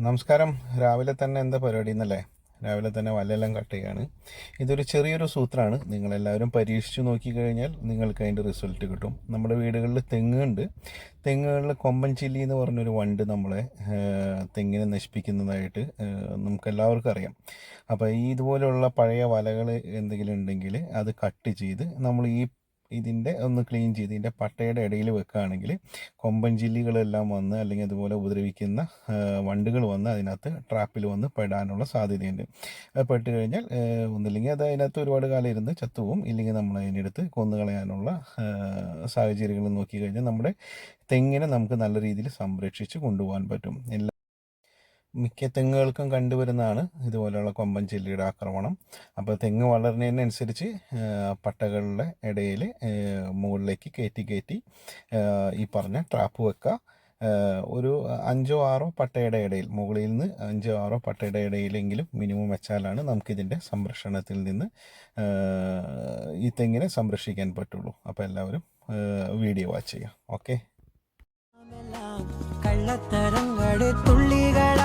നമസ്കാരം. രാവിലെ തന്നെ എന്താ പരിപാടി എന്നല്ലേ? രാവിലെ തന്നെ വലയെല്ലാം കട്ട് ചെയ്യാണ്. ഇതൊരു ചെറിയൊരു സൂത്രമാണ്. നിങ്ങളെല്ലാവരും പരീക്ഷിച്ച് നോക്കിക്കഴിഞ്ഞാൽ നിങ്ങൾക്ക് അതിൻ്റെ റിസൾട്ട് കിട്ടും. നമ്മുടെ വീടുകളിൽ തെങ്ങുണ്ട്. തെങ്ങുകളിൽ കൊമ്പൻ ചില്ലി എന്ന് പറഞ്ഞൊരു വണ്ട് നമ്മളെ തെങ്ങിനെ നശിപ്പിക്കുന്നതായിട്ട് നമുക്കെല്ലാവർക്കും അറിയാം. അപ്പോൾ ഈ ഇതുപോലെയുള്ള പഴയ വലകൾ എന്തെങ്കിലും ഉണ്ടെങ്കിൽ അത് കട്ട് ചെയ്ത് നമ്മൾ ഇതിൻ്റെ ഒന്ന് ക്ലീൻ ചെയ്ത് ഇതിൻ്റെ പട്ടയുടെ ഇടയിൽ വെക്കുകയാണെങ്കിൽ കൊമ്പൻ ചില്ലികളെല്ലാം വന്ന് അല്ലെങ്കിൽ അതുപോലെ ഉപദ്രവിക്കുന്ന വണ്ടുകൾ വന്ന് അതിനകത്ത് ട്രാപ്പിൽ വന്ന് പെടാനുള്ള സാധ്യതയുണ്ട്. അത് പെട്ട് കഴിഞ്ഞാൽ ഒന്നില്ലെങ്കിൽ അത് അതിനകത്ത് ഒരുപാട് കാലം ഇരുന്ന് ചത്തുപോകും, ഇല്ലെങ്കിൽ നമ്മൾ അതിനെടുത്ത് കൊന്നുകളയാനുള്ള സാഹചര്യങ്ങൾ നോക്കിക്കഴിഞ്ഞാൽ നമ്മുടെ തെങ്ങിനെ നമുക്ക് നല്ല രീതിയിൽ സംരക്ഷിച്ച് കൊണ്ടുപോകാൻ പറ്റും. മിക്ക തെങ്ങുകൾക്കും കണ്ടുവരുന്നതാണ് ഇതുപോലെയുള്ള കൊമ്പൻ ചില്ലിയുടെ ആക്രമണം. അപ്പോൾ തെങ്ങ് വളരുന്നതിനനുസരിച്ച് പട്ടകളുടെ ഇടയിൽ മുകളിലേക്ക് കയറ്റി കയറ്റി ഈ പറഞ്ഞ ട്രാപ്പ് വെക്കുക. ഒരു 5-6 പട്ടയുടെ ഇടയിൽ, മുകളിൽ നിന്ന് 5-6 പട്ടയുടെ ഇടയിലെങ്കിലും മിനിമം വെച്ചാലാണ് നമുക്കിതിൻ്റെ സംരക്ഷണത്തിൽ നിന്ന് ഈ തെങ്ങിനെ സംരക്ഷിക്കാൻ പറ്റുള്ളൂ. അപ്പോൾ എല്ലാവരും വീഡിയോ വാച്ച് ചെയ്യുക. ഓക്കെ. കള്ളത്തരങ്ങളുടെ തുള്ളികൾ